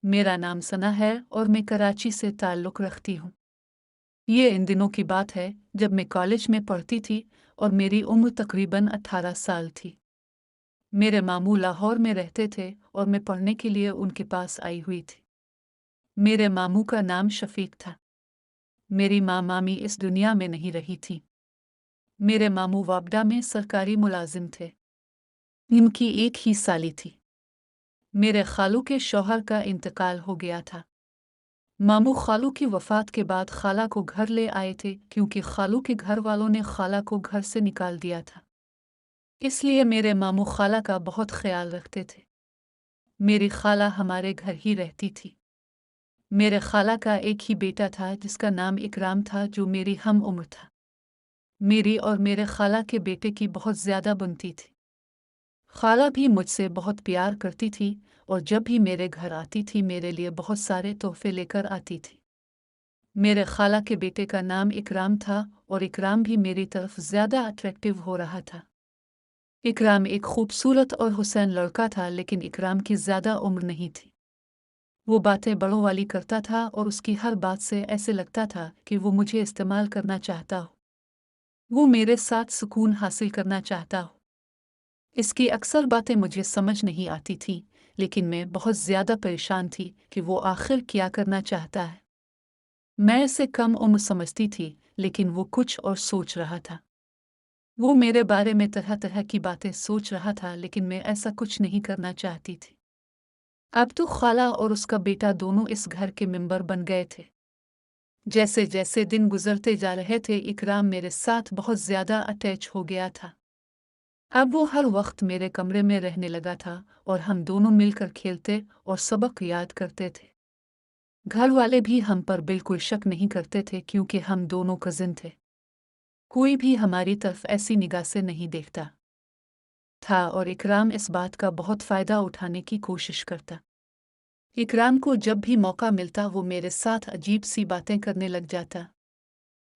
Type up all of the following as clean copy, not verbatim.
मेरा नाम सना है और मैं कराची से ताल्लुक़ रखती हूँ। ये इन दिनों की बात है जब मैं कॉलेज में पढ़ती थी और मेरी उम्र तकरीबन 18 साल थी। मेरे मामू लाहौर में रहते थे और मैं पढ़ने के लिए उनके पास आई हुई थी। मेरे मामू का नाम शफीक था। मेरी माँ मामी इस दुनिया में नहीं रही थी। मेरे मामू वापडा में सरकारी मुलाजिम थे। इनकी एक ही साली थी। मेरे खालू के शौहर का इंतकाल हो गया था। मामू खालू की वफ़ात के बाद खाला को घर ले आए थे क्योंकि खालू के घर वालों ने खाला को घर से निकाल दिया था। इसलिए मेरे मामू खाला का बहुत ख्याल रखते थे। मेरी खाला हमारे घर ही रहती थी। मेरे खाला का एक ही बेटा था जिसका नाम इकराम था, जो मेरी हम उम्र था। मेरी और मेरे खाला के बेटे की बहुत ज़्यादा बनती थी। खाला भी मुझसे बहुत प्यार करती थी और जब भी मेरे घर आती थी मेरे लिए बहुत सारे तोहफे लेकर आती थी। मेरे खाला के बेटे का नाम इकराम था और इकराम भी मेरी तरफ ज़्यादा अट्रैक्टिव हो रहा था। इकराम एक खूबसूरत और हुसैन लड़का था, लेकिन इकराम की ज़्यादा उम्र नहीं थी। वो बातें बड़ों वाली करता था और उसकी हर बात से ऐसे लगता था कि वो मुझे इस्तेमाल करना चाहता हो। वो मेरे साथ सुकून हासिल करना चाहता हो। इसकी अक्सर बातें मुझे समझ नहीं आती थीं, लेकिन मैं बहुत ज़्यादा परेशान थी कि वो आखिर क्या करना चाहता है। मैं इसे कम उम्र समझती थी, लेकिन वो कुछ और सोच रहा था। वो मेरे बारे में तरह तरह की बातें सोच रहा था, लेकिन मैं ऐसा कुछ नहीं करना चाहती थी। अब तो खाला और उसका बेटा दोनों इस घर के मेंबर बन गए थे। जैसे जैसे दिन गुजरते जा रहे थे, इकराम मेरे साथ बहुत ज़्यादा अटैच हो गया था। अब वो हर वक्त मेरे कमरे में रहने लगा था और हम दोनों मिलकर खेलते और सबक याद करते थे। घर वाले भी हम पर बिल्कुल शक नहीं करते थे क्योंकि हम दोनों कजिन थे। कोई भी हमारी तरफ ऐसी निगाह से नहीं देखता था और इकराम इस बात का बहुत फ़ायदा उठाने की कोशिश करता। इकराम को जब भी मौका मिलता वो मेरे साथ अजीब सी बातें करने लग जाता।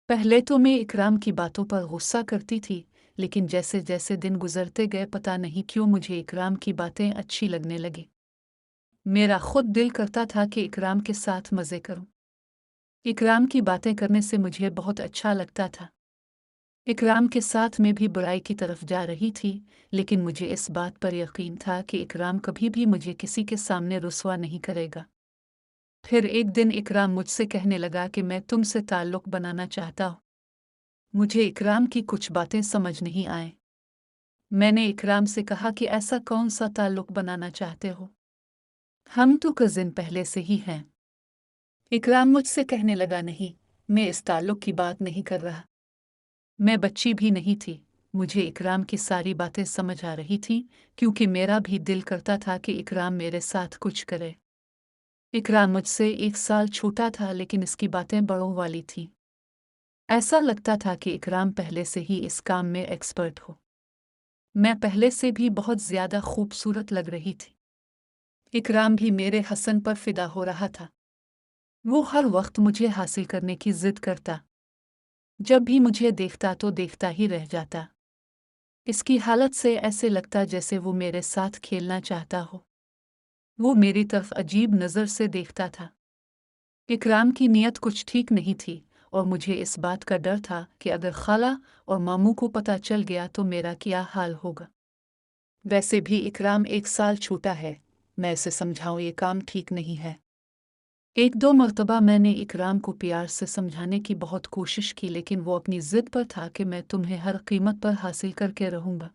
पहले तो मैं इकराम की बातों पर गुस्सा करती थी, लेकिन जैसे जैसे दिन गुजरते गए पता नहीं क्यों मुझे इकराम की बातें अच्छी लगने लगी। मेरा खुद दिल करता था कि इकराम के साथ मज़े करूं। इकराम की बातें करने से मुझे बहुत अच्छा लगता था। इकराम के साथ मैं भी बुराई की तरफ जा रही थी, लेकिन मुझे इस बात पर यकीन था कि इकराम कभी भी मुझे किसी के सामने रुसवा नहीं करेगा। फिर एक दिन इकराम मुझसे कहने लगा कि मैं तुमसे ताल्लुक़ बनाना चाहता हूँ। मुझे इकराम की कुछ बातें समझ नहीं आए। मैंने इकराम से कहा कि ऐसा कौन सा ताल्लुक़ बनाना चाहते हो? हम तो कज़िन पहले से ही हैं। इकराम मुझसे कहने लगा, नहीं, मैं इस ताल्लुक़ की बात नहीं कर रहा। मैं बच्ची भी नहीं थी। मुझे इकराम की सारी बातें समझ आ रही थी क्योंकि मेरा भी दिल करता था कि इकराम मेरे साथ कुछ करे। इकराम मुझसे 1 साल छोटा था, लेकिन इसकी बातें बड़ों वाली थीं। ऐसा लगता था कि इकराम पहले से ही इस काम में एक्सपर्ट हो। मैं पहले से भी बहुत ज़्यादा खूबसूरत लग रही थी। इकराम भी मेरे हसन पर फ़िदा हो रहा था। वो हर वक्त मुझे हासिल करने की ज़िद करता। जब भी मुझे देखता तो देखता ही रह जाता। इसकी हालत से ऐसे लगता जैसे वो मेरे साथ खेलना चाहता हो। वो मेरी तरफ अजीब नज़र से देखता था। इकराम की नीयत कुछ ठीक नहीं थी और मुझे इस बात का डर था कि अगर खाला और मामू को पता चल गया तो मेरा क्या हाल होगा। वैसे भी इकराम 1 साल छोटा है। मैं इसे समझाऊं ये काम ठीक नहीं है। एक दो मर्तबा मैंने इकराम को प्यार से समझाने की बहुत कोशिश की, लेकिन वो अपनी ज़िद पर था कि मैं तुम्हें हर कीमत पर हासिल करके रहूँगा।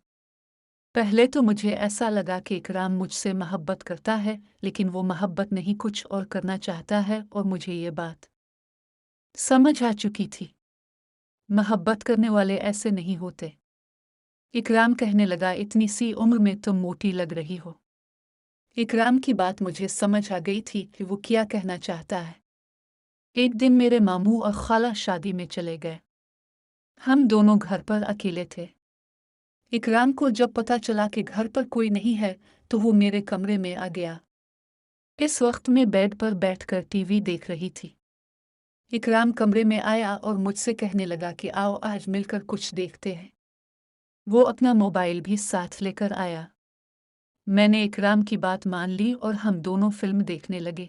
पहले तो मुझे ऐसा लगा कि इकराम मुझसे मोहब्बत करता है, लेकिन वो मोहब्बत नहीं, कुछ और करना चाहता है और मुझे ये बात समझ आ चुकी थी। मोहब्बत करने वाले ऐसे नहीं होते। इकराम कहने लगा, इतनी सी उम्र में तुम मोटी लग रही हो। इकराम की बात मुझे समझ आ गई थी कि वो क्या कहना चाहता है। एक दिन मेरे मामू और खाला शादी में चले गए। हम दोनों घर पर अकेले थे। इकराम को जब पता चला कि घर पर कोई नहीं है, तो वो मेरे कमरे में आ गया। इस वक्त मैं बेड पर बैठकर टीवी देख रही थी। इकराम कमरे में आया और मुझसे कहने लगा कि आओ आज मिलकर कुछ देखते हैं। वो अपना मोबाइल भी साथ लेकर आया। मैंने इकराम की बात मान ली और हम दोनों फिल्म देखने लगे।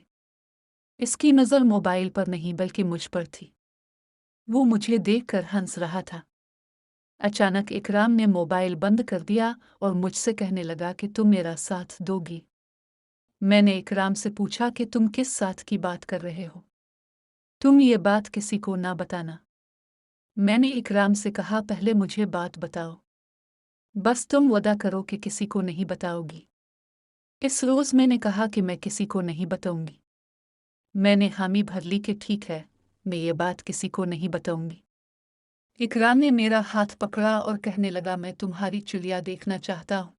इसकी नज़र मोबाइल पर नहीं बल्कि मुझ पर थी। वो मुझे देखकर हंस रहा था। अचानक इकराम ने मोबाइल बंद कर दिया और मुझसे कहने लगा कि तुम मेरा साथ दोगी। मैंने इकराम से पूछा कि तुम किस साथ की बात कर रहे हो? तुम ये बात किसी को ना बताना। मैंने इकराम से कहा पहले मुझे बात बताओ। बस तुम वादा करो कि किसी को नहीं बताओगी। इस रोज़ मैंने कहा कि मैं किसी को नहीं बताऊंगी। मैंने हामी भर ली कि ठीक है, मैं ये बात किसी को नहीं बताऊंगी। इकराम ने मेरा हाथ पकड़ा और कहने लगा मैं तुम्हारी चुलिया देखना चाहता हूँ।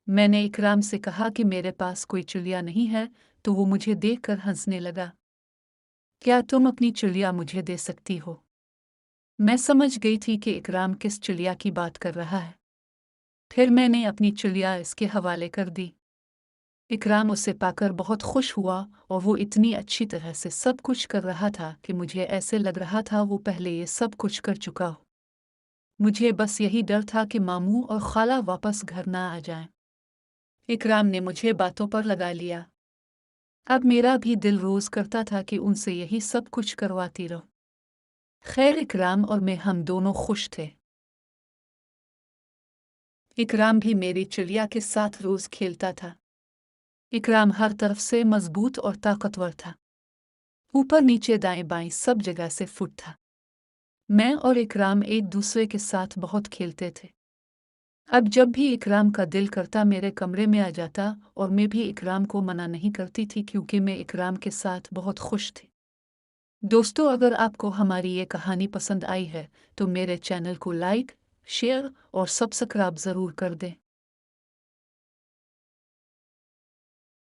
मैंने इकराम से कहा कि मेरे पास कोई चुलिया नहीं है, तो वो मुझे देखकर हंसने लगा। क्या तुम अपनी चुलिया मुझे दे सकती हो? मैं समझ गई थी कि इकराम किस चुलिया की बात कर रहा है। फिर मैंने अपनी चुलिया इसके हवाले कर दी। इकराम उसे पाकर बहुत खुश हुआ और वो इतनी अच्छी तरह से सब कुछ कर रहा था कि मुझे ऐसे लग रहा था वो पहले ये सब कुछ कर चुका हो। मुझे बस यही डर था कि मामू और खाला वापस घर ना आ जाएं। इकराम ने मुझे बातों पर लगा लिया। अब मेरा भी दिल रोज करता था कि उनसे यही सब कुछ करवाती रहूं। खैर इकराम और मैं हम दोनों खुश थे। इकराम भी मेरी चिड़िया के साथ रोज खेलता था। इकराम हर तरफ से मजबूत और ताकतवर था। ऊपर नीचे दाएं बाएं सब जगह से फिट था। मैं और इकराम एक दूसरे के साथ बहुत खेलते थे। अब जब भी इकराम का दिल करता मेरे कमरे में आ जाता और मैं भी इकराम को मना नहीं करती थी क्योंकि मैं इकराम के साथ बहुत खुश थी। दोस्तों, अगर आपको हमारी ये कहानी पसंद आई है तो मेरे चैनल को लाइक, शेयर और सब्सक्राइब ज़रूर कर दें।